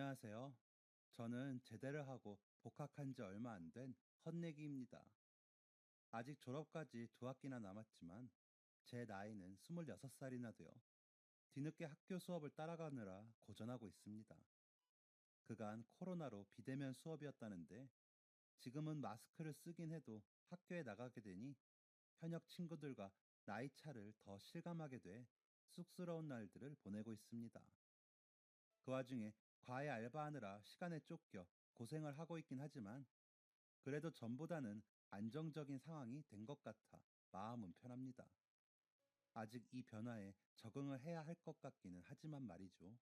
안녕하세요. 저는 제대를 하고 복학한 지 얼마 안 된 헛내기입니다. 아직 졸업까지 두 학기나 남았지만 제 나이는 26살이나 되어 뒤늦게 학교 수업을 따라가느라 고전하고 있습니다. 그간 코로나로 비대면 수업이었다는데 지금은 마스크를 쓰긴 해도 학교에 나가게 되니 현역 친구들과 나이 차를 더 실감하게 돼 쑥스러운 날들을 보내고 있습니다. 그 와중에 과외 알바하느라 시간에 쫓겨 고생을 하고 있긴 하지만 그래도 전보다는 안정적인 상황이 된 것 같아 마음은 편합니다. 아직 이 변화에 적응을 해야 할 것 같기는 하지만 말이죠.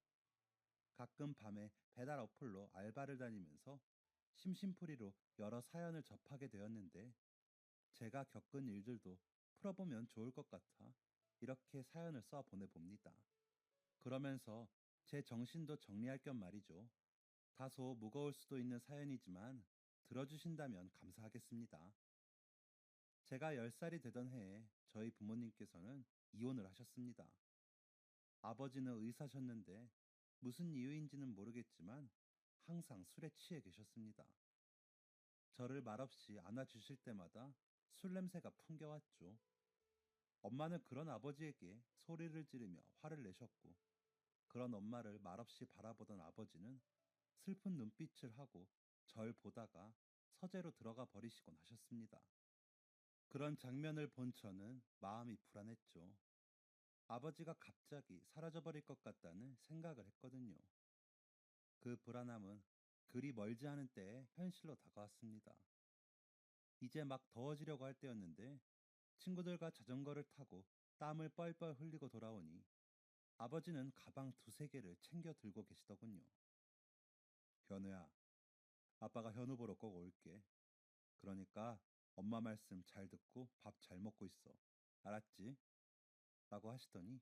가끔 밤에 배달 어플로 알바를 다니면서 심심풀이로 여러 사연을 접하게 되었는데 제가 겪은 일들도 풀어보면 좋을 것 같아 이렇게 사연을 써 보내봅니다. 그러면서 제 정신도 정리할 겸 말이죠. 다소 무거울 수도 있는 사연이지만 들어주신다면 감사하겠습니다. 제가 10살이 되던 해에 저희 부모님께서는 이혼을 하셨습니다. 아버지는 의사셨는데 무슨 이유인지는 모르겠지만 항상 술에 취해 계셨습니다. 저를 말없이 안아주실 때마다 술 냄새가 풍겨왔죠. 엄마는 그런 아버지에게 소리를 지르며 화를 내셨고 그런 엄마를 말없이 바라보던 아버지는 슬픈 눈빛을 하고 절 보다가 서재로 들어가 버리시곤 하셨습니다. 그런 장면을 본 저는 마음이 불안했죠. 아버지가 갑자기 사라져버릴 것 같다는 생각을 했거든요. 그 불안함은 그리 멀지 않은 때에 현실로 다가왔습니다. 이제 막 더워지려고 할 때였는데 친구들과 자전거를 타고 땀을 뻘뻘 흘리고 돌아오니 아버지는 가방 두세 개를 챙겨 들고 계시더군요. 현우야, 아빠가 현우 보러 꼭 올게. 그러니까 엄마 말씀 잘 듣고 밥 잘 먹고 있어. 알았지? 라고 하시더니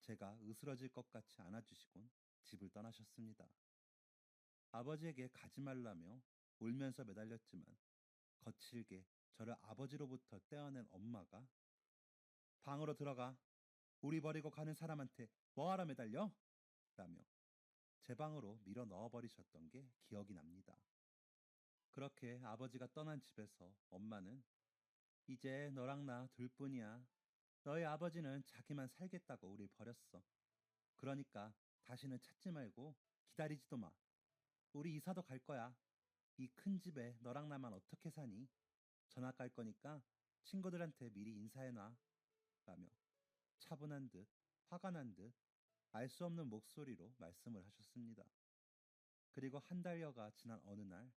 제가 으스러질 것 같이 안아주시곤 집을 떠나셨습니다. 아버지에게 가지 말라며 울면서 매달렸지만 거칠게 저를 아버지로부터 떼어낸 엄마가 방으로 들어가. 우리 버리고 가는 사람한테 뭐하러 매달려? 라며 제 방으로 밀어 넣어버리셨던 게 기억이 납니다. 그렇게 아버지가 떠난 집에서 엄마는 이제 너랑 나 둘뿐이야. 너희 아버지는 자기만 살겠다고 우릴 버렸어. 그러니까 다시는 찾지 말고 기다리지도 마. 우리 이사도 갈 거야. 이 큰 집에 너랑 나만 어떻게 사니? 전학 갈 거니까 친구들한테 미리 인사해놔. 라며 차분한 듯 화가 난 듯 알 수 없는 목소리로 말씀을 하셨습니다. 그리고 한 달여가 지난 어느 날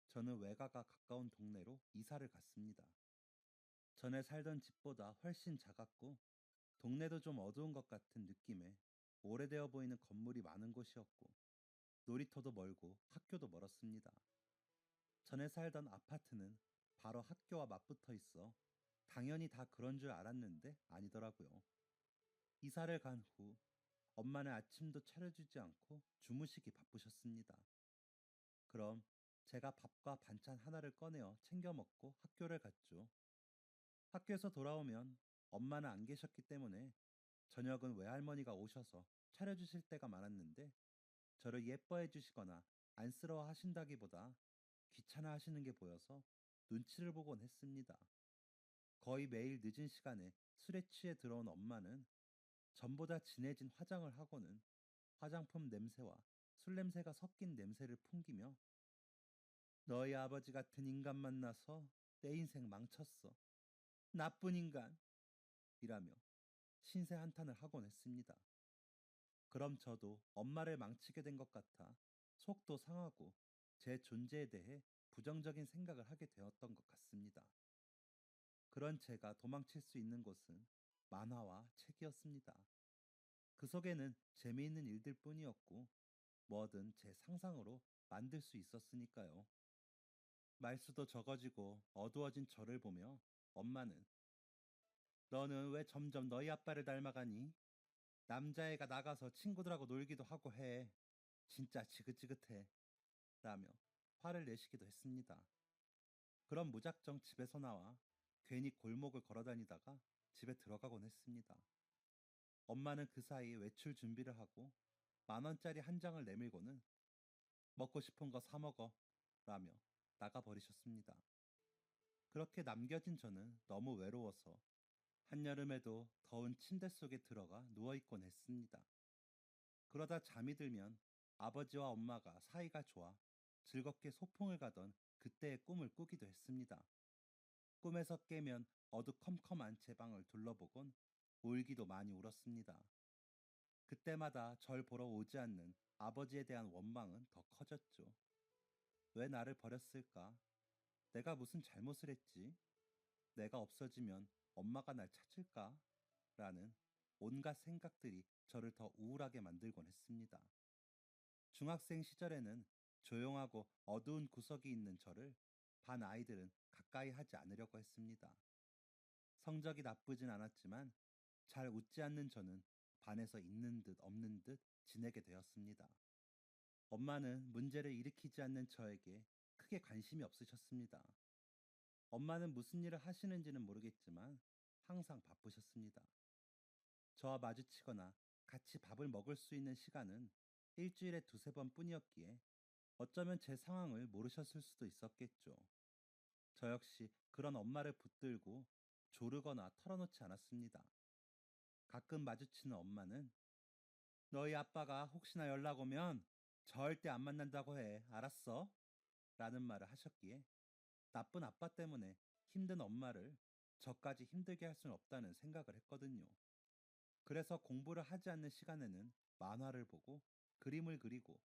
저는 외가가 가까운 동네로 이사를 갔습니다. 전에 살던 집보다 훨씬 작았고 동네도 좀 어두운 것 같은 느낌에 오래되어 보이는 건물이 많은 곳이었고 놀이터도 멀고 학교도 멀었습니다. 전에 살던 아파트는 바로 학교와 맞붙어 있어 당연히 다 그런 줄 알았는데 아니더라고요. 이사를 간 후 엄마는 아침도 차려주지 않고 주무시기 바쁘셨습니다. 그럼 제가 밥과 반찬 하나를 꺼내어 챙겨 먹고 학교를 갔죠. 학교에서 돌아오면 엄마는 안 계셨기 때문에 저녁은 외할머니가 오셔서 차려주실 때가 많았는데 저를 예뻐해 주시거나 안쓰러워 하신다기보다 귀찮아 하시는 게 보여서 눈치를 보곤 했습니다. 거의 매일 늦은 시간에 술에 취해 들어온 엄마는 전보다 진해진 화장을 하고는 화장품 냄새와 술 냄새가 섞인 냄새를 풍기며 너희 아버지 같은 인간 만나서 내 인생 망쳤어. 나쁜 인간! 이라며 신세 한탄을 하곤 했습니다. 그럼 저도 엄마를 망치게 된 것 같아 속도 상하고 제 존재에 대해 부정적인 생각을 하게 되었던 것 같습니다. 그런 제가 도망칠 수 있는 곳은 만화와 책이었습니다. 그 속에는 재미있는 일들 뿐이었고 뭐든 제 상상으로 만들 수 있었으니까요. 말수도 적어지고 어두워진 저를 보며 엄마는 너는 왜 점점 너희 아빠를 닮아가니? 남자애가 나가서 친구들하고 놀기도 하고 해. 진짜 지긋지긋해. 라며 화를 내시기도 했습니다. 그럼 무작정 집에서 나와 괜히 골목을 걸어 다니다가 집에 들어가곤 했습니다. 엄마는 그 사이 외출 준비를 하고 10,000원짜리 한 장을 내밀고는 먹고 싶은 거 사 먹어. 라며 나가버리셨습니다. 그렇게 남겨진 저는 너무 외로워서 한여름에도 더운 침대 속에 들어가 누워있곤 했습니다. 그러다 잠이 들면 아버지와 엄마가 사이가 좋아 즐겁게 소풍을 가던 그때의 꿈을 꾸기도 했습니다. 꿈에서 깨면 어두컴컴한 제 방을 둘러보곤 울기도 많이 울었습니다. 그때마다 절 보러 오지 않는 아버지에 대한 원망은 더 커졌죠. 왜 나를 버렸을까? 내가 무슨 잘못을 했지? 내가 없어지면 엄마가 날 찾을까? 라는 온갖 생각들이 저를 더 우울하게 만들곤 했습니다. 중학생 시절에는 조용하고 어두운 구석이 있는 저를 반 아이들은 가까이 하지 않으려고 했습니다. 성적이 나쁘진 않았지만 잘 웃지 않는 저는 반에서 있는 듯 없는 듯 지내게 되었습니다. 엄마는 문제를 일으키지 않는 저에게 크게 관심이 없으셨습니다. 엄마는 무슨 일을 하시는지는 모르겠지만 항상 바쁘셨습니다. 저와 마주치거나 같이 밥을 먹을 수 있는 시간은 일주일에 두세 번 뿐이었기에 어쩌면 제 상황을 모르셨을 수도 있었겠죠. 저 역시 그런 엄마를 붙들고 조르거나 털어놓지 않았습니다. 가끔 마주치는 엄마는 너희 아빠가 혹시나 연락 오면 절대 안 만난다고 해. 알았어? 라는 말을 하셨기에 나쁜 아빠 때문에 힘든 엄마를 저까지 힘들게 할 수는 없다는 생각을 했거든요. 그래서 공부를 하지 않는 시간에는 만화를 보고 그림을 그리고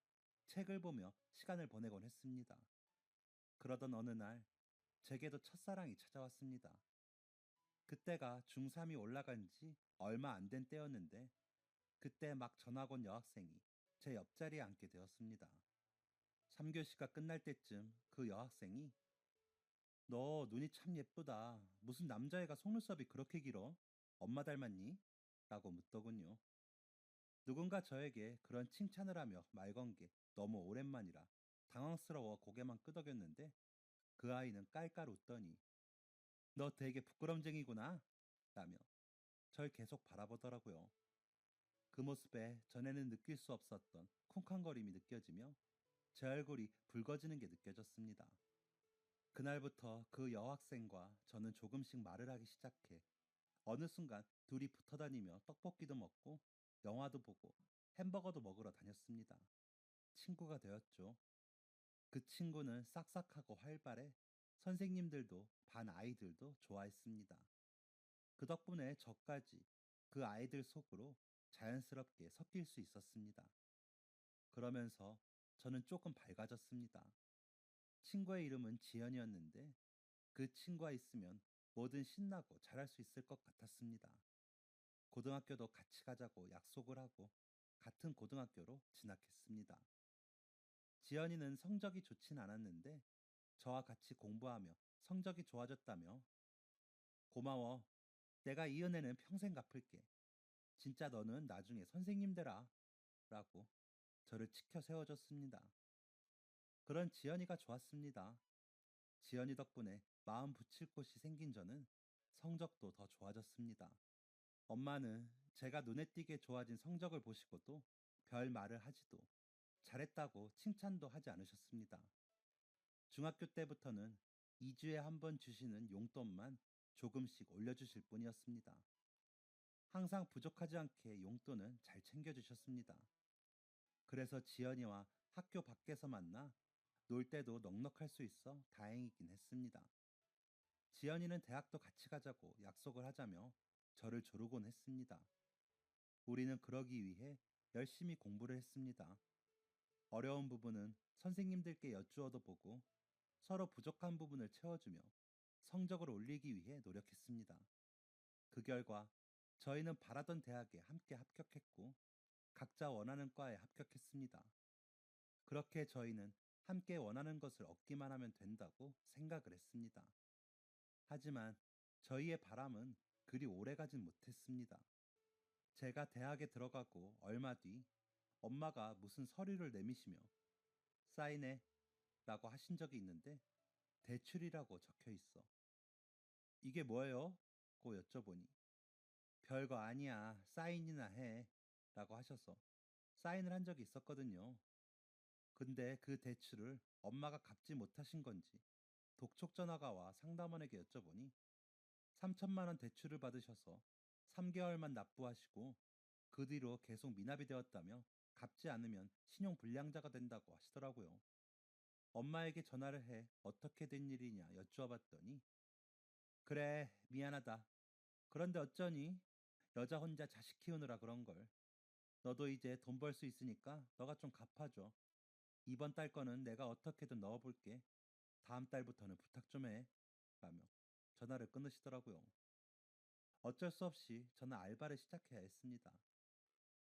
책을 보며 시간을 보내곤 했습니다. 그러던 어느 날 제게도 첫사랑이 찾아왔습니다. 그때가 중3이 올라간 지 얼마 안 된 때였는데 그때 막 전학 온 여학생이 제 옆자리에 앉게 되었습니다. 3교시가 끝날 때쯤 그 여학생이 너 눈이 참 예쁘다. 무슨 남자애가 속눈썹이 그렇게 길어? 엄마 닮았니? 라고 묻더군요. 누군가 저에게 그런 칭찬을 하며 말 건 게 너무 오랜만이라 당황스러워 고개만 끄덕였는데 그 아이는 깔깔 웃더니 너 되게 부끄럼쟁이구나 라며 절 계속 바라보더라고요. 그 모습에 전에는 느낄 수 없었던 쿵쾅거림이 느껴지며 제 얼굴이 붉어지는 게 느껴졌습니다. 그날부터 그 여학생과 저는 조금씩 말을 하기 시작해 어느 순간 둘이 붙어 다니며 떡볶이도 먹고 영화도 보고 햄버거도 먹으러 다녔습니다. 친구가 되었죠. 그 친구는 싹싹하고 활발해 선생님들도 반 아이들도 좋아했습니다. 그 덕분에 저까지 그 아이들 속으로 자연스럽게 섞일 수 있었습니다. 그러면서 저는 조금 밝아졌습니다. 친구의 이름은 지연이었는데 그 친구와 있으면 뭐든 신나고 잘할 수 있을 것 같았습니다. 고등학교도 같이 가자고 약속을 하고 같은 고등학교로 진학했습니다. 지연이는 성적이 좋진 않았는데 저와 같이 공부하며 성적이 좋아졌다며 고마워. 내가 이 은혜는 평생 갚을게. 진짜 너는 나중에 선생님 되라. 라고 저를 치켜 세워줬습니다. 그런 지연이가 좋았습니다. 지연이 덕분에 마음 붙일 곳이 생긴 저는 성적도 더 좋아졌습니다. 엄마는 제가 눈에 띄게 좋아진 성적을 보시고도 별 말을 하지도 잘했다고 칭찬도 하지 않으셨습니다. 중학교 때부터는 2주에 한 번 주시는 용돈만 조금씩 올려주실 뿐이었습니다. 항상 부족하지 않게 용돈은 잘 챙겨주셨습니다. 그래서 지연이와 학교 밖에서 만나 놀 때도 넉넉할 수 있어 다행이긴 했습니다. 지연이는 대학도 같이 가자고 약속을 하자며 저를 조르곤 했습니다. 우리는 그러기 위해 열심히 공부를 했습니다. 어려운 부분은 선생님들께 여쭈어도 보고 서로 부족한 부분을 채워주며 성적을 올리기 위해 노력했습니다. 그 결과 저희는 바라던 대학에 함께 합격했고 각자 원하는 과에 합격했습니다. 그렇게 저희는 함께 원하는 것을 얻기만 하면 된다고 생각을 했습니다. 하지만 저희의 바람은 그리 오래 가진 못했습니다. 제가 대학에 들어가고 얼마 뒤 엄마가 무슨 서류를 내미시며 사인해 라고 하신 적이 있는데 대출이라고 적혀 있어. 이게 뭐예요? 고 여쭤보니 별거 아니야. 사인이나 해 라고 하셔서 사인을 한 적이 있었거든요. 근데 그 대출을 엄마가 갚지 못하신 건지 독촉 전화가 와 상담원에게 여쭤보니 3천만 원 대출을 받으셔서 3개월만 납부하시고 그 뒤로 계속 미납이 되었다며 갚지 않으면 신용 불량자가 된다고 하시더라고요. 엄마에게 전화를 해 어떻게 된 일이냐 여쭈어봤더니 그래 미안하다. 그런데 어쩌니? 여자 혼자 자식 키우느라 그런 걸. 너도 이제 돈 벌 수 있으니까 너가 좀 갚아줘. 이번 달 거는 내가 어떻게든 넣어볼게. 다음 달부터는 부탁 좀 해. 라며 전화를 끊으시더라고요. 어쩔 수 없이 저는 알바를 시작해야 했습니다.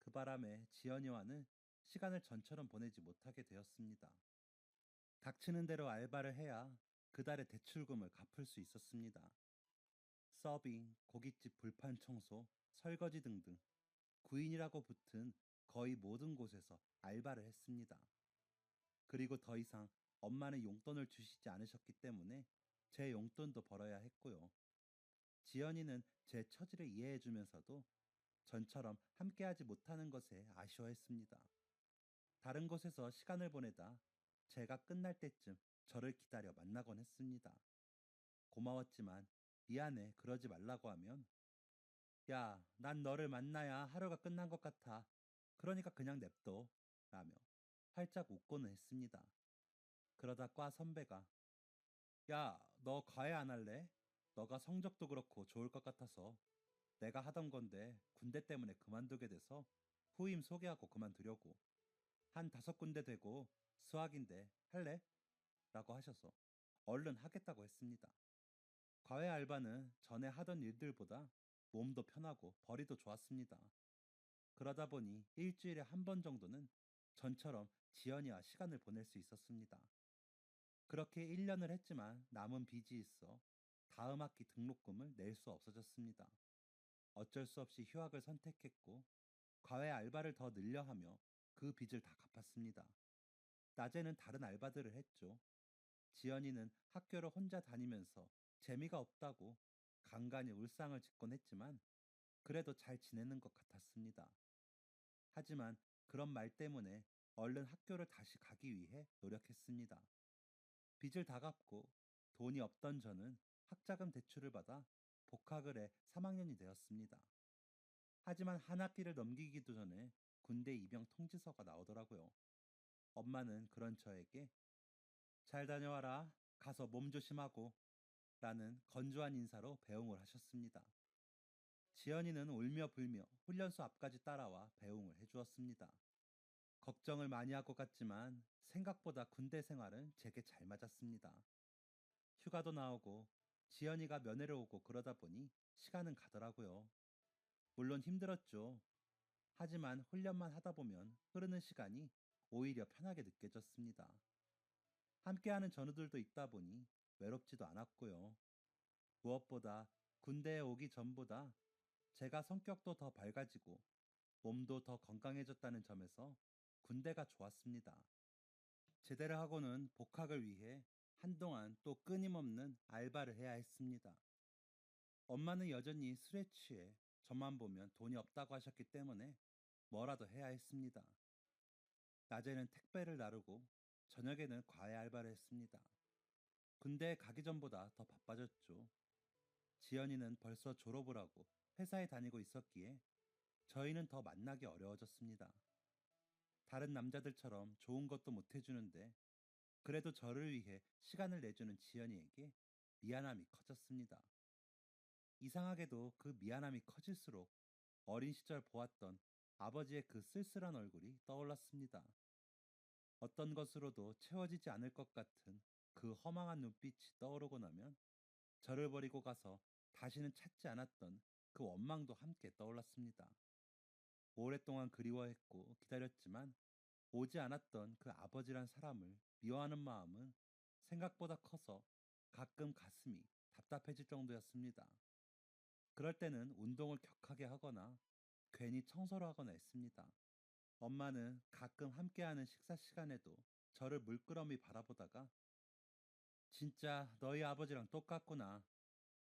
그 바람에 지연이와는 시간을 전처럼 보내지 못하게 되었습니다. 닥치는 대로 알바를 해야 그 달의 대출금을 갚을 수 있었습니다. 서빙, 고깃집 불판 청소, 설거지 등등 구인이라고 붙은 거의 모든 곳에서 알바를 했습니다. 그리고 더 이상 엄마는 용돈을 주시지 않으셨기 때문에 제 용돈도 벌어야 했고요. 지연이는 제 처지를 이해해주면서도 전처럼 함께하지 못하는 것에 아쉬워했습니다. 다른 곳에서 시간을 보내다 제가 끝날 때쯤 저를 기다려 만나곤 했습니다. 고마웠지만 미안해 그러지 말라고 하면 야, 난 너를 만나야 하루가 끝난 것 같아. 그러니까 그냥 냅둬. 라며 활짝 웃고는 했습니다. 그러다 과 선배가 야, 너 과외 안 할래? 너가 성적도 그렇고 좋을 것 같아서 내가 하던 건데 군대 때문에 그만두게 돼서 후임 소개하고 그만두려고. 한 5군데 되고 수학인데 할래? 라고 하셔서 얼른 하겠다고 했습니다. 과외 알바는 전에 하던 일들보다 몸도 편하고 벌이도 좋았습니다. 그러다 보니 일주일에 한 번 정도는 전처럼 지연이와 시간을 보낼 수 있었습니다. 그렇게 1년을 했지만 남은 빚이 있어 다음 학기 등록금을 낼 수 없어졌습니다. 어쩔 수 없이 휴학을 선택했고 과외 알바를 더 늘려 하며 그 빚을 다 갚았습니다. 낮에는 다른 알바들을 했죠. 지연이는 학교를 혼자 다니면서 재미가 없다고 간간히 울상을 짓곤 했지만 그래도 잘 지내는 것 같았습니다. 하지만 그런 말 때문에 얼른 학교를 다시 가기 위해 노력했습니다. 빚을 다 갚고 돈이 없던 저는 학자금 대출을 받아 복학을 해 3학년이 되었습니다. 하지만 한 학기를 넘기기도 전에 군대 입영 통지서가 나오더라고요. 엄마는 그런 저에게 잘 다녀와라. 가서 몸 조심하고 라는 건조한 인사로 배웅을 하셨습니다. 지연이는 울며 불며 훈련소 앞까지 따라와 배웅을 해주었습니다. 걱정을 많이 하고 갔지만 생각보다 군대 생활은 제게 잘 맞았습니다. 휴가도 나오고 지연이가 면회를 오고 그러다 보니 시간은 가더라고요. 물론 힘들었죠. 하지만 훈련만 하다 보면 흐르는 시간이 오히려 편하게 느껴졌습니다. 함께하는 전우들도 있다 보니 외롭지도 않았고요. 무엇보다 군대에 오기 전보다 제가 성격도 더 밝아지고 몸도 더 건강해졌다는 점에서 군대가 좋았습니다. 제대를 하고는 복학을 위해 한동안 또 끊임없는 알바를 해야 했습니다. 엄마는 여전히 술에 취해 저만 보면 돈이 없다고 하셨기 때문에 뭐라도 해야 했습니다. 낮에는 택배를 나르고 저녁에는 과외 알바를 했습니다. 군대에 가기 전보다 더 바빠졌죠. 지연이는 벌써 졸업을 하고 회사에 다니고 있었기에 저희는 더 만나기 어려워졌습니다. 다른 남자들처럼 좋은 것도 못 해주는데 그래도 저를 위해 시간을 내주는 지연이에게 미안함이 커졌습니다. 이상하게도 그 미안함이 커질수록 어린 시절 보았던 아버지의 그 쓸쓸한 얼굴이 떠올랐습니다. 어떤 것으로도 채워지지 않을 것 같은 그 허망한 눈빛이 떠오르고 나면 저를 버리고 가서 다시는 찾지 않았던 그 원망도 함께 떠올랐습니다. 오랫동안 그리워했고 기다렸지만 오지 않았던 그 아버지란 사람을 미워하는 마음은 생각보다 커서 가끔 가슴이 답답해질 정도였습니다. 그럴 때는 운동을 격하게 하거나 괜히 청소를 하거나 했습니다. 엄마는 가끔 함께하는 식사 시간에도 저를 물끄러미 바라보다가 진짜 너희 아버지랑 똑같구나.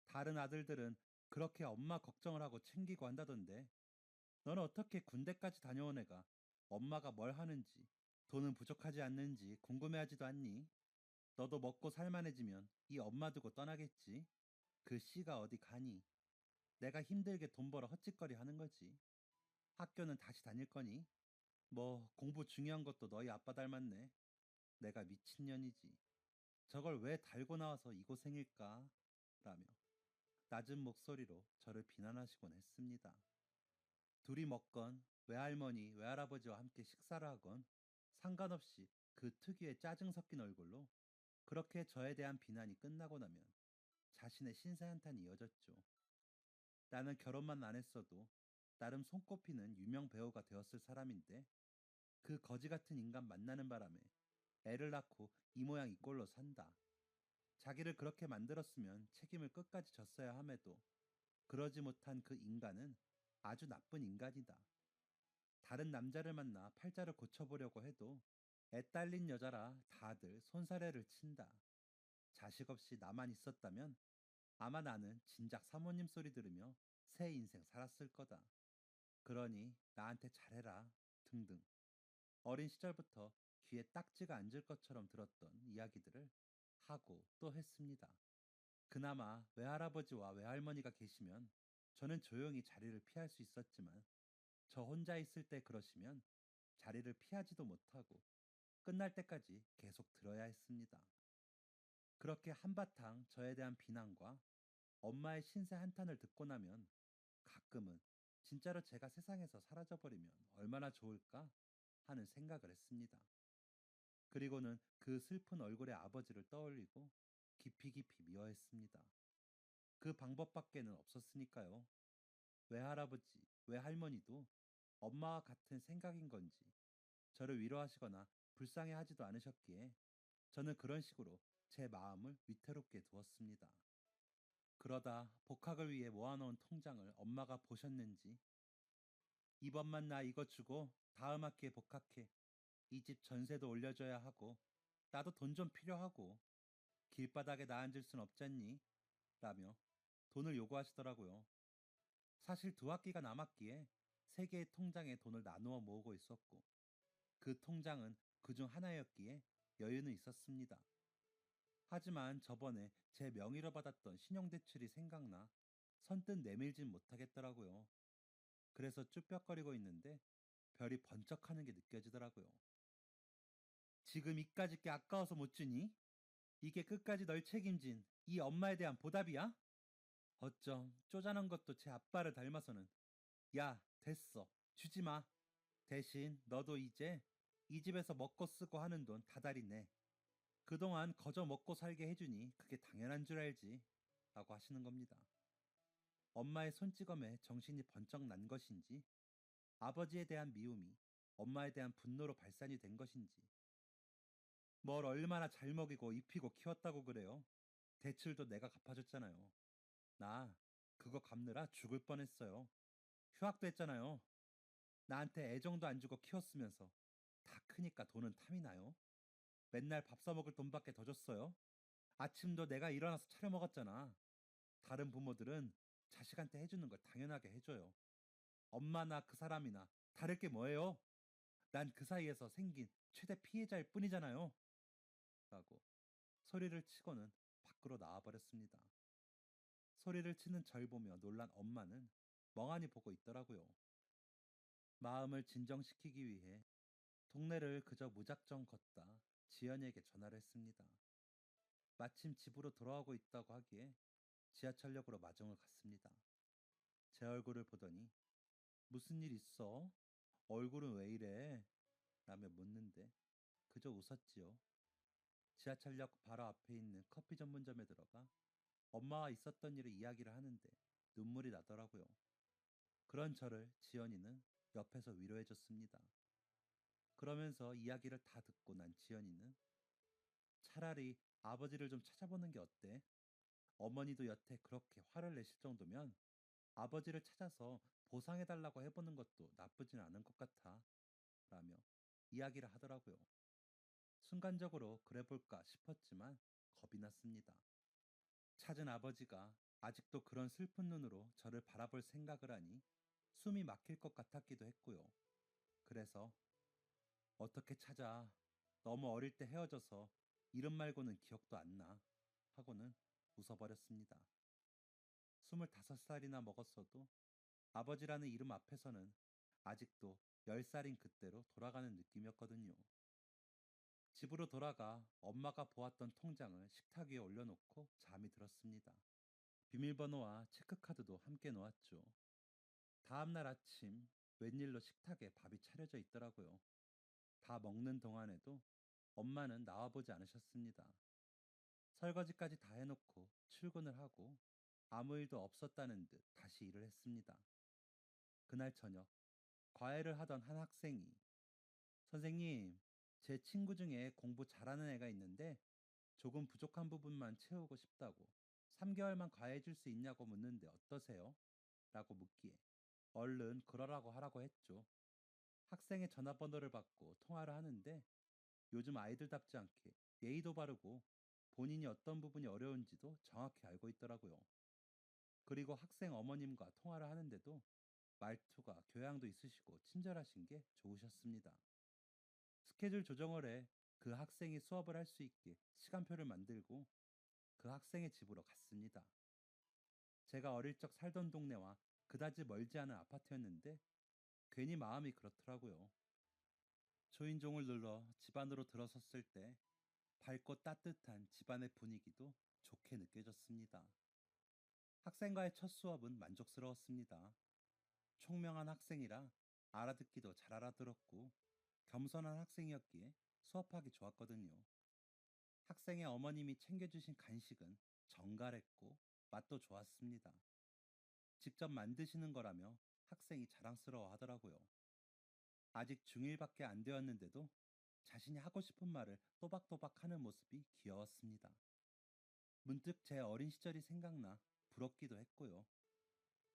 다른 아들들은 그렇게 엄마 걱정을 하고 챙기고 한다던데 너는 어떻게 군대까지 다녀온 애가 엄마가 뭘 하는지 돈은 부족하지 않는지 궁금해하지도 않니? 너도 먹고 살만해지면 이 엄마 두고 떠나겠지? 그 씨가 어디 가니? 내가 힘들게 돈 벌어 헛짓거리 하는 거지. 학교는 다시 다닐 거니? 뭐 공부 중요한 것도 너희 아빠 닮았네. 내가 미친년이지. 저걸 왜 달고 나와서 이 고생일까? 라며 낮은 목소리로 저를 비난하시곤 했습니다. 둘이 먹건 외할머니, 외할아버지와 함께 식사를 하건 상관없이 그 특유의 짜증 섞인 얼굴로 그렇게 저에 대한 비난이 끝나고 나면 자신의 신세 한탄이 이어졌죠. 나는 결혼만 안 했어도 나름 손꼽히는 유명 배우가 되었을 사람인데 그 거지 같은 인간 만나는 바람에 애를 낳고 이 모양 이 꼴로 산다. 자기를 그렇게 만들었으면 책임을 끝까지 졌어야 함에도 그러지 못한 그 인간은 아주 나쁜 인간이다. 다른 남자를 만나 팔자를 고쳐보려고 해도 애 딸린 여자라 다들 손사래를 친다. 자식 없이 나만 있었다면 아마 나는 진작 사모님 소리 들으며 새 인생 살았을 거다. 그러니 나한테 잘해라 등등. 어린 시절부터 귀에 딱지가 앉을 것처럼 들었던 이야기들을 하고 또 했습니다. 그나마 외할아버지와 외할머니가 계시면 저는 조용히 자리를 피할 수 있었지만 저 혼자 있을 때 그러시면 자리를 피하지도 못하고 끝날 때까지 계속 들어야 했습니다. 그렇게 한바탕 저에 대한 비난과 엄마의 신세 한탄을 듣고 나면 가끔은 진짜로 제가 세상에서 사라져버리면 얼마나 좋을까 하는 생각을 했습니다. 그리고는 그 슬픈 얼굴의 아버지를 떠올리고 깊이 깊이 미워했습니다. 그 방법밖에는 없었으니까요. 외할아버지, 외할머니도 엄마와 같은 생각인 건지 저를 위로하시거나 불쌍해하지도 않으셨기에 저는 그런 식으로 제 마음을 위태롭게 두었습니다. 그러다 복학을 위해 모아놓은 통장을 엄마가 보셨는지 이번만 나 이거 주고 다음 학기에 복학해. 이 집 전세도 올려줘야 하고 나도 돈 좀 필요하고 길바닥에 나 앉을 순 없잖니? 라며 돈을 요구하시더라고요. 사실 두 학기가 남았기에 세 개의 통장에 돈을 나누어 모으고 있었고 그 통장은 그중 하나였기에 여유는 있었습니다. 하지만 저번에 제 명의로 받았던 신용대출이 생각나 선뜻 내밀진 못하겠더라고요. 그래서 쭈뼛거리고 있는데 별이 번쩍하는 게 느껴지더라고요. 지금 이까짓 게 아까워서 못 주니? 이게 끝까지 널 책임진 이 엄마에 대한 보답이야? 어쩜 쪼잔한 것도 제 아빠를 닮아서는 야, 됐어. 주지 마. 대신 너도 이제 이 집에서 먹고 쓰고 하는 돈 다달이 내. 그동안 거저 먹고 살게 해주니 그게 당연한 줄 알지. 라고 하시는 겁니다. 엄마의 손찌검에 정신이 번쩍 난 것인지 아버지에 대한 미움이 엄마에 대한 분노로 발산이 된 것인지 뭘 얼마나 잘 먹이고 입히고 키웠다고 그래요. 대출도 내가 갚아줬잖아요. 나 그거 갚느라 죽을 뻔했어요. 휴학도 했잖아요. 나한테 애정도 안 주고 키웠으면서 다 크니까 돈은 탐이 나요. 맨날 밥 사 먹을 돈밖에 더 줬어요. 아침도 내가 일어나서 차려 먹었잖아. 다른 부모들은 자식한테 해주는 걸 당연하게 해줘요. 엄마나 그 사람이나 다를 게 뭐예요? 난 그 사이에서 생긴 최대 피해자일 뿐이잖아요. 라고 소리를 치고는 밖으로 나와버렸습니다. 소리를 치는 절 보며 놀란 엄마는 멍하니 보고 있더라고요. 마음을 진정시키기 위해 동네를 그저 무작정 걷다 지연이에게 전화를 했습니다. 마침 집으로 돌아오고 있다고 하기에 지하철역으로 마중을 갔습니다. 제 얼굴을 보더니 무슨 일 있어? 얼굴은 왜 이래? 라며 묻는데 그저 웃었지요. 지하철역 바로 앞에 있는 커피 전문점에 들어가 엄마와 있었던 일을 이야기를 하는데 눈물이 나더라고요. 그런 저를 지연이는 옆에서 위로해줬습니다. 그러면서 이야기를 다 듣고 난 지연이는 차라리 아버지를 좀 찾아보는 게 어때? 어머니도 여태 그렇게 화를 내실 정도면 아버지를 찾아서 보상해달라고 해보는 것도 나쁘진 않은 것 같아. 라며 이야기를 하더라고요. 순간적으로 그래 볼까 싶었지만 겁이 났습니다. 찾은 아버지가 아직도 그런 슬픈 눈으로 저를 바라볼 생각을 하니 숨이 막힐 것 같았기도 했고요. 그래서 어떻게 찾아. 너무 어릴 때 헤어져서 이름 말고는 기억도 안 나. 하고는 웃어버렸습니다. 25살이나 먹었어도 아버지라는 이름 앞에서는 아직도 10살인 그때로 돌아가는 느낌이었거든요. 집으로 돌아가 엄마가 보았던 통장을 식탁 위에 올려놓고 잠이 들었습니다. 비밀번호와 체크카드도 함께 놓았죠. 다음날 아침 웬일로 식탁에 밥이 차려져 있더라고요. 다 먹는 동안에도 엄마는 나와보지 않으셨습니다. 설거지까지 다 해놓고 출근을 하고 아무 일도 없었다는 듯 다시 일을 했습니다. 그날 저녁 과외를 하던 한 학생이 선생님, 제 친구 중에 공부 잘하는 애가 있는데 조금 부족한 부분만 채우고 싶다고 3개월만 과외해 줄 수 있냐고 묻는데 어떠세요? 라고 묻기에 얼른 그러라고 하라고 했죠. 학생의 전화번호를 받고 통화를 하는데 요즘 아이들답지 않게 예의도 바르고 본인이 어떤 부분이 어려운지도 정확히 알고 있더라고요. 그리고 학생 어머님과 통화를 하는데도 말투가 교양도 있으시고 친절하신 게 좋으셨습니다. 스케줄 조정을 해 그 학생이 수업을 할 수 있게 시간표를 만들고 그 학생의 집으로 갔습니다. 제가 어릴 적 살던 동네와 그다지 멀지 않은 아파트였는데 괜히 마음이 그렇더라고요. 초인종을 눌러 집 안으로 들어섰을 때 밝고 따뜻한 집안의 분위기도 좋게 느껴졌습니다. 학생과의 첫 수업은 만족스러웠습니다. 총명한 학생이라 알아듣기도 잘 알아들었고 겸손한 학생이었기에 수업하기 좋았거든요. 학생의 어머님이 챙겨주신 간식은 정갈했고 맛도 좋았습니다. 직접 만드시는 거라며 학생이 자랑스러워 하더라고요. 아직 중1밖에 안 되었는데도 자신이 하고 싶은 말을 또박또박 하는 모습이 귀여웠습니다. 문득 제 어린 시절이 생각나 부럽기도 했고요.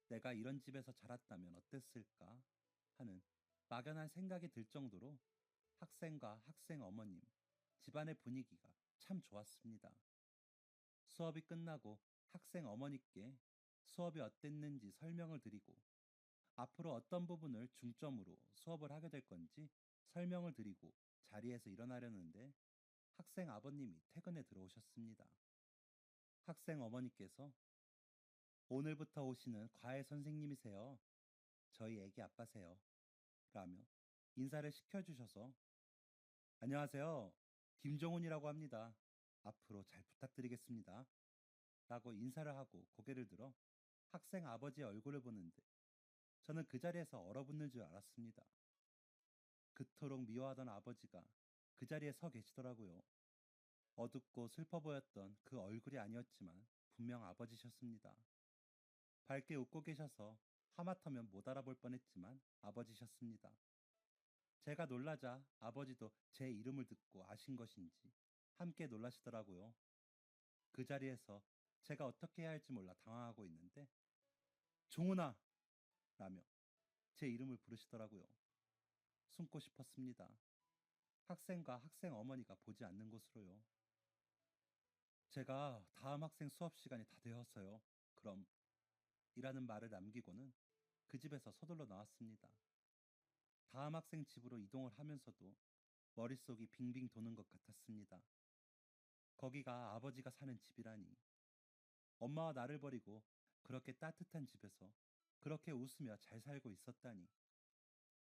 내가 이런 집에서 자랐다면 어땠을까 하는 막연한 생각이 들 정도로 학생과 학생 어머님, 집안의 분위기가 참 좋았습니다. 수업이 끝나고 학생 어머니께 수업이 어땠는지 설명을 드리고 앞으로 어떤 부분을 중점으로 수업을 하게 될 건지 설명을 드리고 자리에서 일어나려는데 학생 아버님이 퇴근에 들어오셨습니다. 학생 어머니께서 오늘부터 오시는 과외 선생님이세요. 저희 애기 아빠세요. 라며 인사를 시켜주셔서 안녕하세요. 김종훈이라고 합니다. 앞으로 잘 부탁드리겠습니다. 라고 인사를 하고 고개를 들어 학생 아버지의 얼굴을 보는데 저는 그 자리에서 얼어붙는 줄 알았습니다. 그토록 미워하던 아버지가 그 자리에 서 계시더라고요. 어둡고 슬퍼 보였던 그 얼굴이 아니었지만 분명 아버지셨습니다. 밝게 웃고 계셔서 하마터면 못 알아볼 뻔했지만 아버지셨습니다. 제가 놀라자 아버지도 제 이름을 듣고 아신 것인지 함께 놀라시더라고요. 그 자리에서 제가 어떻게 해야 할지 몰라 당황하고 있는데 종훈아! 라며 제 이름을 부르시더라고요. 숨고 싶었습니다. 학생과 학생 어머니가 보지 않는 곳으로요. 제가 다음 학생 수업 시간이 다 되었어요. 그럼 이라는 말을 남기고는 그 집에서 서둘러 나왔습니다. 다음 학생 집으로 이동을 하면서도 머릿속이 빙빙 도는 것 같았습니다. 거기가 아버지가 사는 집이라니. 엄마와 나를 버리고 그렇게 따뜻한 집에서 그렇게 웃으며 잘 살고 있었다니.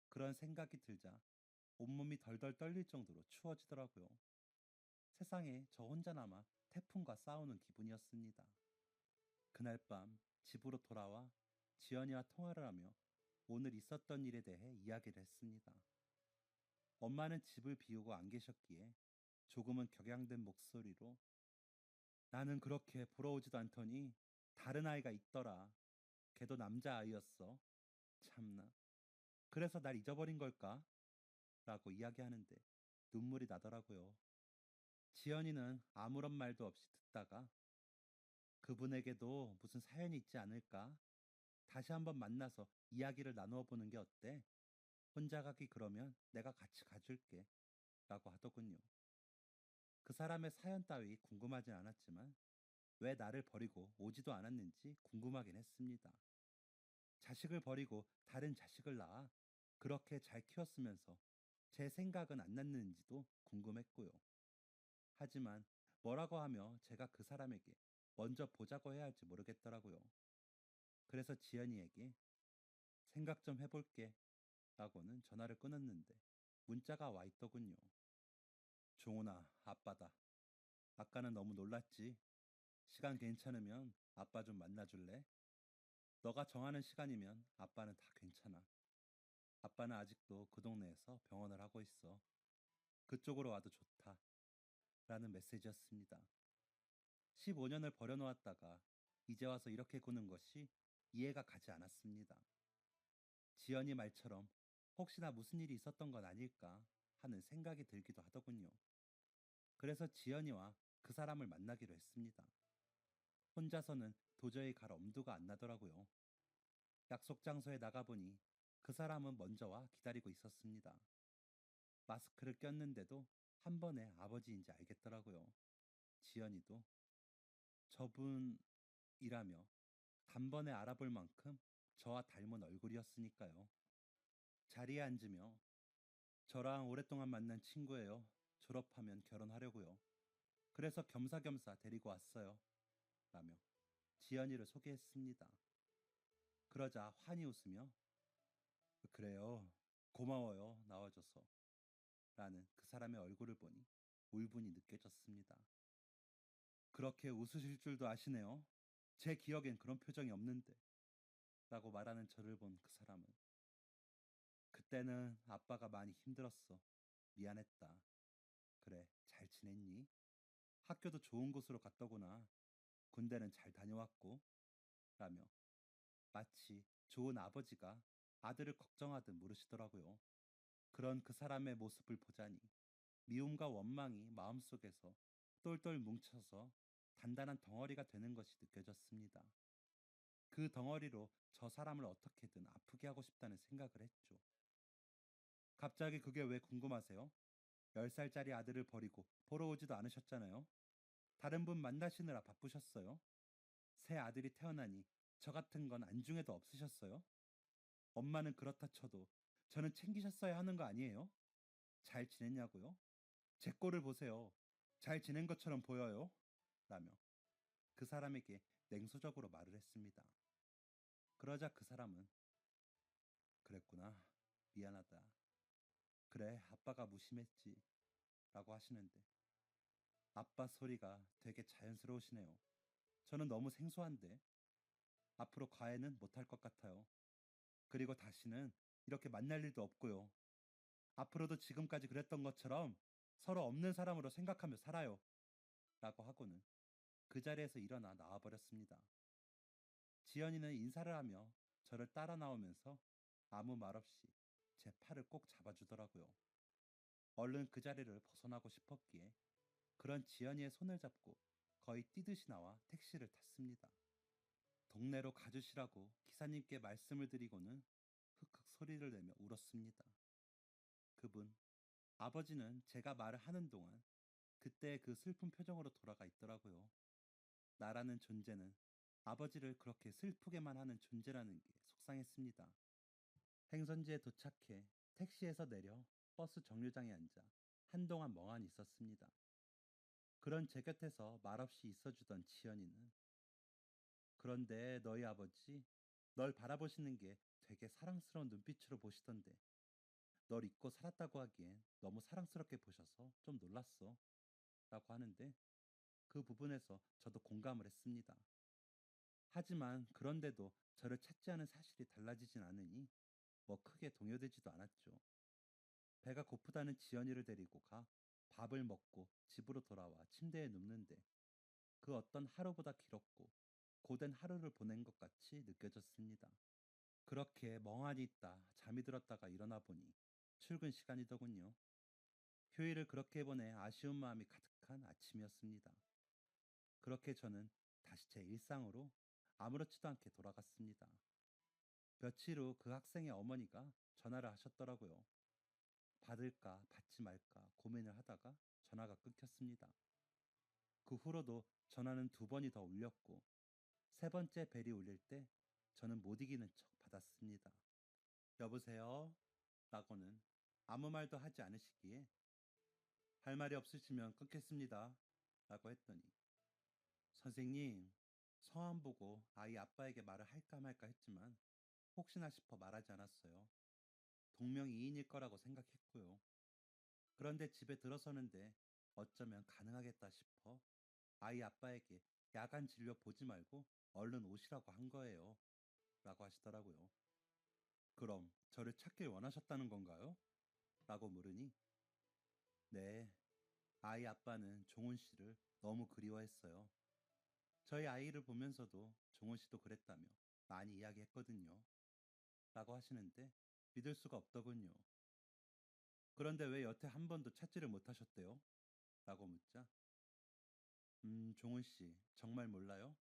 그런 생각이 들자 온몸이 덜덜 떨릴 정도로 추워지더라고요. 세상에 저 혼자 남아 태풍과 싸우는 기분이었습니다. 그날 밤 집으로 돌아와 지연이와 통화를 하며 오늘 있었던 일에 대해 이야기를 했습니다. 엄마는 집을 비우고 안 계셨기에 조금은 격양된 목소리로 나는 그렇게 보러 오지도 않더니 다른 아이가 있더라. 걔도 남자아이였어. 참나. 그래서 날 잊어버린 걸까? 라고 이야기하는데 눈물이 나더라고요. 지연이는 아무런 말도 없이 듣다가 그분에게도 무슨 사연이 있지 않을까? 다시 한번 만나서 이야기를 나누어 보는 게 어때? 혼자 가기 그러면 내가 같이 가줄게. 라고 하더군요. 그 사람의 사연 따위 궁금하진 않았지만 왜 나를 버리고 오지도 않았는지 궁금하긴 했습니다. 자식을 버리고 다른 자식을 낳아 그렇게 잘 키웠으면서 제 생각은 안 났는지도 궁금했고요. 하지만 뭐라고 하며 제가 그 사람에게 먼저 보자고 해야 할지 모르겠더라고요. 그래서 지연이에게 생각 좀 해볼게 라고는 전화를 끊었는데 문자가 와 있더군요. 종훈아, 아빠다. 아까는 너무 놀랐지? 시간 괜찮으면 아빠 좀 만나줄래? 너가 정하는 시간이면 아빠는 다 괜찮아. 아빠는 아직도 그 동네에서 병원을 하고 있어. 그쪽으로 와도 좋다. 라는 메시지였습니다. 15년을 버려놓았다가 이제 와서 이렇게 구는 것이 이해가 가지 않았습니다. 지연이 말처럼 혹시나 무슨 일이 있었던 건 아닐까 하는 생각이 들기도 하더군요. 그래서 지연이와 그 사람을 만나기로 했습니다. 혼자서는 도저히 갈 엄두가 안 나더라고요. 약속 장소에 나가보니 그 사람은 먼저 와 기다리고 있었습니다. 마스크를 꼈는데도 한 번에 아버지인지 알겠더라고요. 지연이도 저분이라며 단번에 알아볼 만큼 저와 닮은 얼굴이었으니까요. 자리에 앉으며 저랑 오랫동안 만난 친구예요. 졸업하면 결혼하려고요. 그래서 겸사겸사 데리고 왔어요. 라며 지연이를 소개했습니다. 그러자 환히 웃으며 그래요. 고마워요. 나와줘서. 라는 그 사람의 얼굴을 보니 울분이 느껴졌습니다. 그렇게 웃으실 줄도 아시네요. 제 기억엔 그런 표정이 없는데. 라고 말하는 저를 본 그 사람은 그때는 아빠가 많이 힘들었어. 미안했다. 그래, 잘 지냈니? 학교도 좋은 곳으로 갔더구나. 군대는 잘 다녀왔고. 라며 마치 좋은 아버지가 아들을 걱정하듯 물으시더라고요. 그런 그 사람의 모습을 보자니 미움과 원망이 마음속에서 똘똘 뭉쳐서 단단한 덩어리가 되는 것이 느껴졌습니다. 그 덩어리로 저 사람을 어떻게든 아프게 하고 싶다는 생각을 했죠. 갑자기 그게 왜 궁금하세요? 10살짜리 아들을 버리고 보러 오지도 않으셨잖아요. 다른 분 만나시느라 바쁘셨어요. 새 아들이 태어나니 저 같은 건 안중에도 없으셨어요. 엄마는 그렇다 쳐도 저는 챙기셨어야 하는 거 아니에요? 잘 지냈냐고요? 제 꼴을 보세요. 잘 지낸 것처럼 보여요? 라며 그 사람에게 냉소적으로 말을 했습니다. 그러자 그 사람은 그랬구나. 미안하다. 그래, 아빠가 무심했지. 라고 하시는데 아빠 소리가 되게 자연스러우시네요. 저는 너무 생소한데 앞으로 과외는 못할 것 같아요. 그리고 다시는 이렇게 만날 일도 없고요. 앞으로도 지금까지 그랬던 것처럼 서로 없는 사람으로 생각하며 살아요. 라고 하고는 그 자리에서 일어나 나와버렸습니다. 지연이는 인사를 하며 저를 따라 나오면서 아무 말 없이 제 팔을 꼭 잡아주더라고요. 얼른 그 자리를 벗어나고 싶었기에 그런 지연이의 손을 잡고 거의 뛰듯이 나와 택시를 탔습니다. 동네로 가주시라고 기사님께 말씀을 드리고는 흑흑 소리를 내며 울었습니다. 그분, 아버지는 제가 말을 하는 동안 그때 그 슬픈 표정으로 돌아가 있더라고요. 나라는 존재는 아버지를 그렇게 슬프게만 하는 존재라는 게 속상했습니다. 행선지에 도착해 택시에서 내려 버스 정류장에 앉아 한동안 멍하니 있었습니다. 그런 제 곁에서 말없이 있어주던 지연이는 그런데 너희 아버지 널 바라보시는 게 되게 사랑스러운 눈빛으로 보시던데 널 잊고 살았다고 하기엔 너무 사랑스럽게 보셔서 좀 놀랐어 라고 하는데 그 부분에서 저도 공감을 했습니다. 하지만 그런데도 저를 찾지 않은 사실이 달라지진 않으니 뭐 크게 동요되지도 않았죠. 배가 고프다는 지연이를 데리고 가 밥을 먹고 집으로 돌아와 침대에 눕는데 그 어떤 하루보다 길었고 고된 하루를 보낸 것 같이 느껴졌습니다. 그렇게 멍하니 있다 잠이 들었다가 일어나 보니 출근 시간이더군요. 휴일을 그렇게 보내 아쉬운 마음이 가득한 아침이었습니다. 그렇게 저는 다시 제 일상으로 아무렇지도 않게 돌아갔습니다. 며칠 후 그 학생의 어머니가 전화를 하셨더라고요. 받을까 받지 말까 고민을 하다가 전화가 끊겼습니다. 그 후로도 전화는 두 번이 더 울렸고 세 번째 벨이 울릴 때 저는 못 이기는 척 받았습니다. 여보세요? 라고는 아무 말도 하지 않으시기에 할 말이 없으시면 끊겠습니다. 라고 했더니 선생님, 성함 보고 아이 아빠에게 말을 할까 말까 했지만 혹시나 싶어 말하지 않았어요. 동명이인일 거라고 생각했고요. 그런데 집에 들어서는데 어쩌면 가능하겠다 싶어 아이 아빠에게 야간 진료 보지 말고 얼른 오시라고 한 거예요. 라고 하시더라고요. 그럼 저를 찾길 원하셨다는 건가요? 라고 물으니 네, 아이 아빠는 종훈 씨를 너무 그리워했어요. 저희 아이를 보면서도 종훈 씨도 그랬다며 많이 이야기했거든요. 라고 하시는데 믿을 수가 없더군요. 그런데 왜 여태 한 번도 찾지를 못하셨대요? 라고 묻자 종훈 씨 정말 몰라요?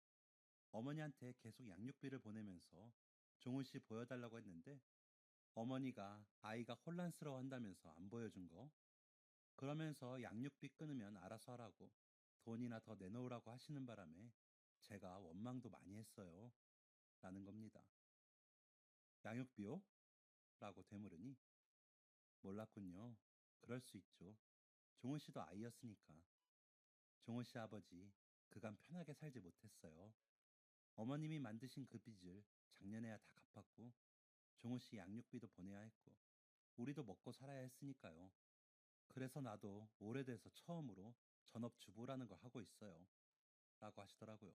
어머니한테 계속 양육비를 보내면서 종훈 씨 보여달라고 했는데 어머니가 아이가 혼란스러워 한다면서 안 보여준 거. 그러면서 양육비 끊으면 알아서 하라고 돈이나 더 내놓으라고 하시는 바람에 제가 원망도 많이 했어요. 라는 겁니다. 양육비요? 라고 되물으니 몰랐군요. 그럴 수 있죠. 종훈 씨도 아이였으니까. 종훈 씨 아버지 그간 편하게 살지 못했어요. 어머님이 만드신 그 빚을 작년에야 다 갚았고 종훈 씨 양육비도 보내야 했고 우리도 먹고 살아야 했으니까요. 그래서 나도 오래돼서 처음으로 전업주부라는 걸 하고 있어요. 라고 하시더라고요.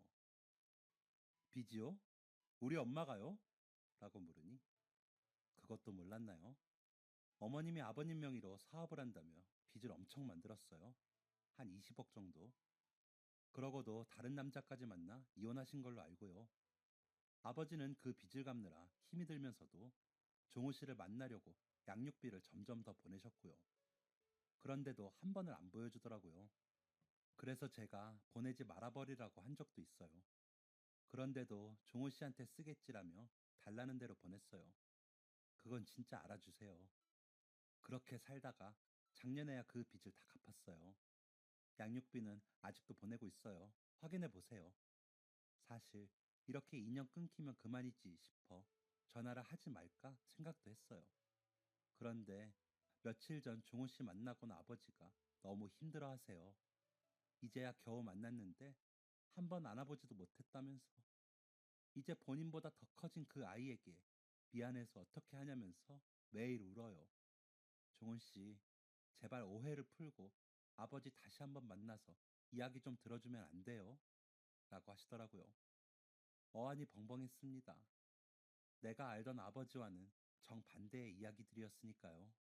빚이요? 우리 엄마가요? 라고 물으니 그것도 몰랐나요? 어머님이 아버님 명의로 사업을 한다며 빚을 엄청 만들었어요. 한 20억 정도. 그러고도 다른 남자까지 만나 이혼하신 걸로 알고요. 아버지는 그 빚을 갚느라 힘이 들면서도 종우 씨를 만나려고 양육비를 점점 더 보내셨고요. 그런데도 한 번을 안 보여주더라고요. 그래서 제가 보내지 말아버리라고 한 적도 있어요. 그런데도 종우 씨한테 쓰겠지라며 달라는 대로 보냈어요. 그건 진짜 알아주세요. 그렇게 살다가 작년에야 그 빚을 다 갚았어요. 양육비는 아직도 보내고 있어요. 확인해 보세요. 사실 이렇게 인연 끊기면 그만이지 싶어 전화를 하지 말까 생각도 했어요. 그런데 며칠 전 종우 씨 만나고는 아버지가 너무 힘들어 하세요. 이제야 겨우 만났는데 한 번 안아보지도 못했다면서 이제 본인보다 더 커진 그 아이에게 미안해서 어떻게 하냐면서 매일 울어요. 종훈 씨, 제발 오해를 풀고 아버지 다시 한번 만나서 이야기 좀 들어주면 안 돼요? 라고 하시더라고요. 어안이 벙벙했습니다. 내가 알던 아버지와는 정반대의 이야기들이었으니까요.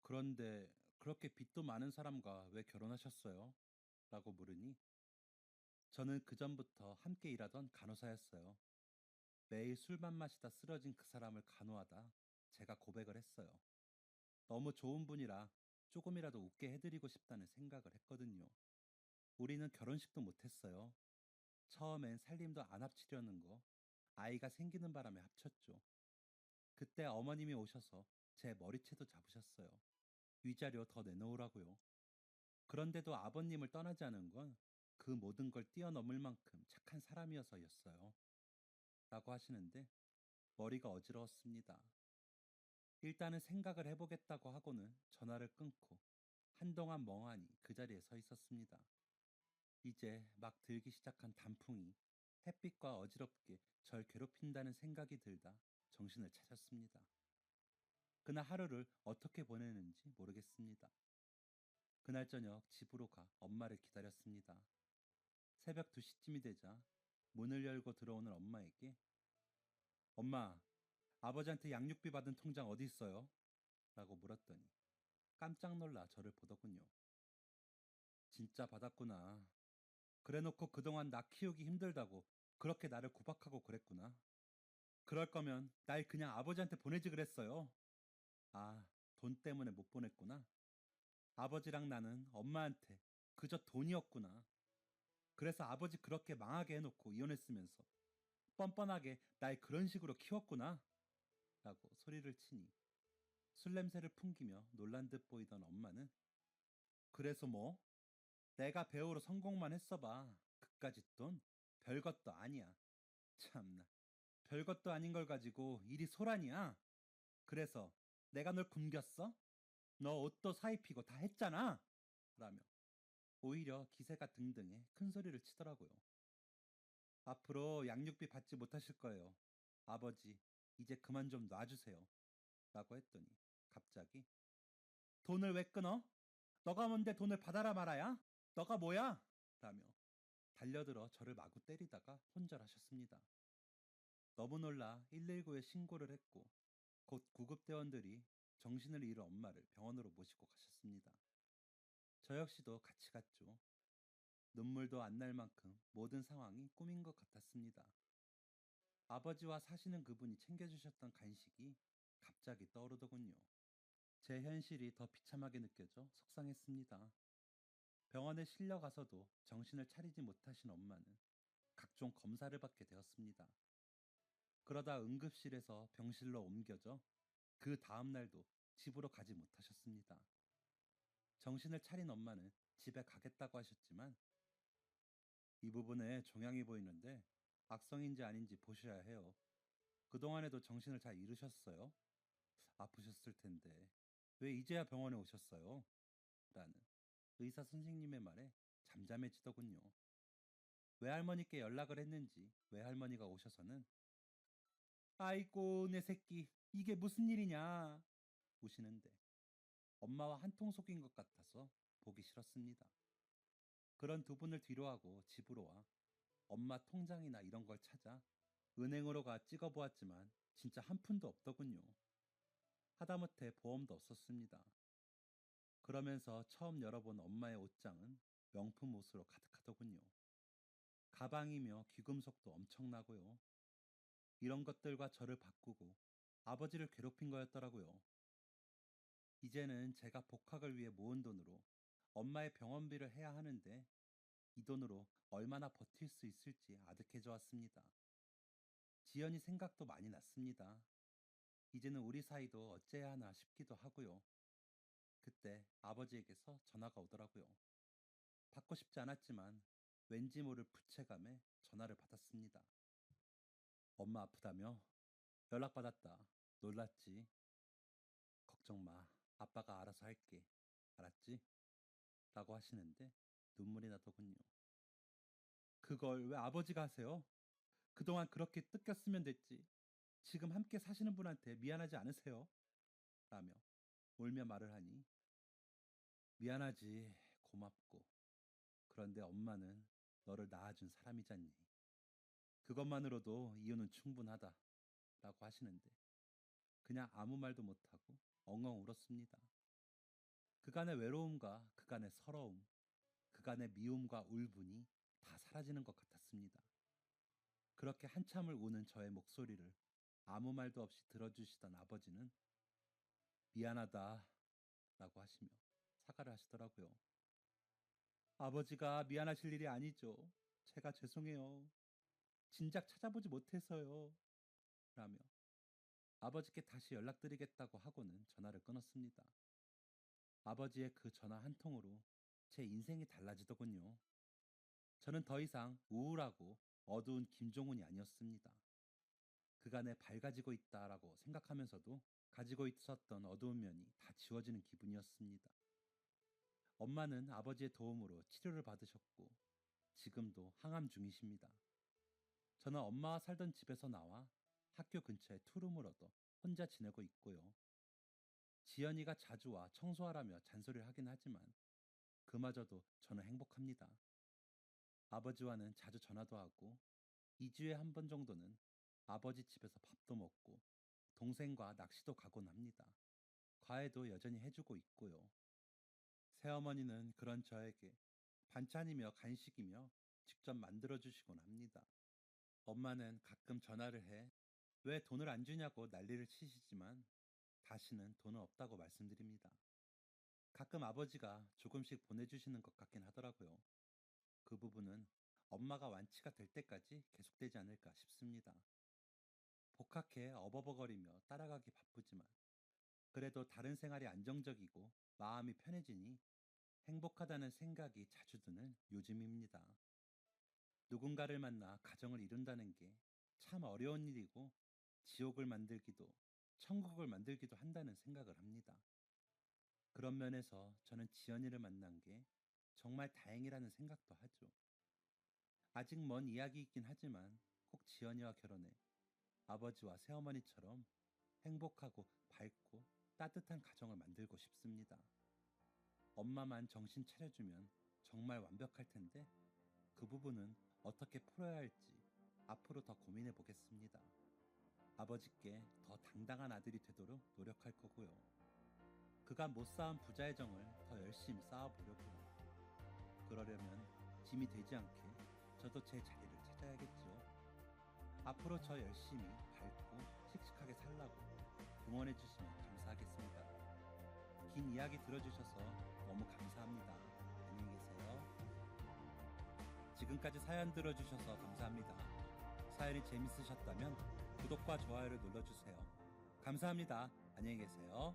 그런데 그렇게 빚도 많은 사람과 왜 결혼하셨어요? 라고 물으니 저는 그전부터 함께 일하던 간호사였어요. 매일 술만 마시다 쓰러진 그 사람을 간호하다 제가 고백을 했어요. 너무 좋은 분이라 조금이라도 웃게 해드리고 싶다는 생각을 했거든요. 우리는 결혼식도 못했어요. 처음엔 살림도 안 합치려는 거 아이가 생기는 바람에 합쳤죠. 그때 어머님이 오셔서 제 머리채도 잡으셨어요. 위자료 더 내놓으라고요. 그런데도 아버님을 떠나지 않은 건 그 모든 걸 뛰어넘을 만큼 착한 사람이어서였어요. 라고 하시는데 머리가 어지러웠습니다. 일단은 생각을 해보겠다고 하고는 전화를 끊고 한동안 멍하니 그 자리에 서 있었습니다. 이제 막 들기 시작한 단풍이 햇빛과 어지럽게 절 괴롭힌다는 생각이 들다 정신을 차렸습니다. 그날 하루를 어떻게 보내는지 모르겠습니다. 그날 저녁 집으로 가 엄마를 기다렸습니다. 새벽 2시쯤이 되자 문을 열고 들어오는 엄마에게 엄마, 아버지한테 양육비 받은 통장 어디 있어요? 라고 물었더니 깜짝 놀라 저를 보더군요. 진짜 받았구나. 그래놓고 그동안 나 키우기 힘들다고 그렇게 나를 구박하고 그랬구나. 그럴 거면 날 그냥 아버지한테 보내지 그랬어요. 아, 돈 때문에 못 보냈구나. 아버지랑 나는 엄마한테 그저 돈이었구나. 그래서 아버지 그렇게 망하게 해놓고 이혼했으면서 뻔뻔하게 날 그런 식으로 키웠구나. 라고 소리를 치니 술 냄새를 풍기며 놀란 듯 보이던 엄마는 그래서 뭐? 내가 배우로 성공만 했어봐. 그까짓 돈? 별것도 아니야. 참나. 별것도 아닌 걸 가지고 일이 소란이야. 그래서 내가 널 굶겼어? 너 옷도 사입히고 다 했잖아! 라며 오히려 기세가 등등해 큰 소리를 치더라고요. 앞으로 양육비 받지 못하실 거예요. 아버지, 이제 그만 좀 놔주세요. 라고 했더니 갑자기 돈을 왜 끊어? 너가 뭔데 돈을 받아라 말아야? 너가 뭐야? 라며 달려들어 저를 마구 때리다가 혼절하셨습니다. 너무 놀라 119에 신고를 했고 곧 구급대원들이 정신을 잃은 엄마를 병원으로 모시고 가셨습니다. 저 역시도 같이 갔죠. 눈물도 안 날 만큼 모든 상황이 꿈인 것 같았습니다. 아버지와 사시는 그분이 챙겨주셨던 간식이 갑자기 떠오르더군요. 제 현실이 더 비참하게 느껴져 속상했습니다. 병원에 실려가서도 정신을 차리지 못하신 엄마는 각종 검사를 받게 되었습니다. 그러다 응급실에서 병실로 옮겨져 그 다음 날도 집으로 가지 못하셨습니다. 정신을 차린 엄마는 집에 가겠다고 하셨지만 이 부분에 종양이 보이는데 악성인지 아닌지 보셔야 해요. 그동안에도 정신을 잘 잃으셨어요? 아프셨을 텐데 왜 이제야 병원에 오셨어요? 라는 의사 선생님의 말에 잠잠해지더군요. 외할머니께 연락을 했는지 외할머니가 오셔서는 아이고 내 새끼 이게 무슨 일이냐 우시는데 엄마와 한통 속인 것 같아서 보기 싫었습니다. 그런 두 분을 뒤로하고 집으로 와 엄마 통장이나 이런 걸 찾아 은행으로 가 찍어보았지만 진짜 한 푼도 없더군요. 하다못해 보험도 없었습니다. 그러면서 처음 열어본 엄마의 옷장은 명품 옷으로 가득하더군요. 가방이며 귀금속도 엄청나고요. 이런 것들과 저를 바꾸고 아버지를 괴롭힌 거였더라고요. 이제는 제가 복학을 위해 모은 돈으로 엄마의 병원비를 해야 하는데 이 돈으로 얼마나 버틸 수 있을지 아득해져 왔습니다. 지연이 생각도 많이 났습니다. 이제는 우리 사이도 어째야 하나 싶기도 하고요. 그때 아버지에게서 전화가 오더라고요. 받고 싶지 않았지만 왠지 모를 부채감에 전화를 받았습니다. 엄마 아프다며? 연락받았다. 놀랐지? 걱정 마. 아빠가 알아서 할게. 알았지? 라고 하시는데 눈물이 나더군요. 그걸 왜 아버지가 하세요? 그동안 그렇게 뜯겼으면 됐지. 지금 함께 사시는 분한테 미안하지 않으세요? 라며 울며 말을 하니 미안하지. 고맙고. 그런데 엄마는 너를 낳아준 사람이잖니. 그것만으로도 이유는 충분하다. 라고 하시는데 그냥 아무 말도 못하고 엉엉 울었습니다. 그간의 외로움과 그간의 서러움, 그간의 미움과 울분이 다 사라지는 것 같았습니다. 그렇게 한참을 우는 저의 목소리를 아무 말도 없이 들어주시던 아버지는 미안하다 라고 하시며 사과를 하시더라고요. 아버지가 미안하실 일이 아니죠. 제가 죄송해요. 진작 찾아보지 못해서요. 라며 아버지께 다시 연락드리겠다고 하고는 전화를 끊었습니다. 아버지의 그 전화 한 통으로 제 인생이 달라지더군요. 저는 더 이상 우울하고 어두운 김종훈이 아니었습니다. 그간에 밝아지고 있다라고 생각하면서도 가지고 있었던 어두운 면이 다 지워지는 기분이었습니다. 엄마는 아버지의 도움으로 치료를 받으셨고 지금도 항암 중이십니다. 저는 엄마와 살던 집에서 나와 학교 근처에 투룸을 얻어 혼자 지내고 있고요. 지연이가 자주 와 청소하라며 잔소리를 하긴 하지만 그마저도 저는 행복합니다. 아버지와는 자주 전화도 하고 2주에 한 번 정도는 아버지 집에서 밥도 먹고 동생과 낚시도 가곤 합니다. 과외도 여전히 해주고 있고요. 새어머니는 그런 저에게 반찬이며 간식이며 직접 만들어주시곤 합니다. 엄마는 가끔 전화를 해 왜 돈을 안 주냐고 난리를 치시지만 다시는 돈은 없다고 말씀드립니다. 가끔 아버지가 조금씩 보내주시는 것 같긴 하더라고요. 그 부분은 엄마가 완치가 될 때까지 계속되지 않을까 싶습니다. 복학해 어버버거리며 따라가기 바쁘지만 그래도 다른 생활이 안정적이고 마음이 편해지니 행복하다는 생각이 자주 드는 요즘입니다. 누군가를 만나 가정을 이룬다는 게 참 어려운 일이고 지옥을 만들기도 천국을 만들기도 한다는 생각을 합니다. 그런 면에서 저는 지연이를 만난 게 정말 다행이라는 생각도 하죠. 아직 먼 이야기이긴 하지만 꼭 지연이와 결혼해 아버지와 새어머니처럼 행복하고 밝고 따뜻한 가정을 만들고 싶습니다. 엄마만 정신 차려주면 정말 완벽할 텐데 그 부분은 어떻게 풀어야 할지 앞으로 더 고민해 보겠습니다. 아버지께 더 당당한 아들이 되도록 노력할 거고요. 그간 못 쌓은 부자의 정을 더 열심히 쌓아보려고요. 그러려면 짐이 되지 않게 저도 제 자리를 찾아야겠죠. 앞으로 저 열심히 밝고 씩씩하게 살라고 응원해 주시면 감사하겠습니다. 긴 이야기 들어주셔서 너무 감사합니다. 안녕히 계세요. 지금까지 사연 들어주셔서 감사합니다. 사연이 재밌으셨다면 구독과 좋아요를 눌러주세요. 감사합니다. 안녕히 계세요.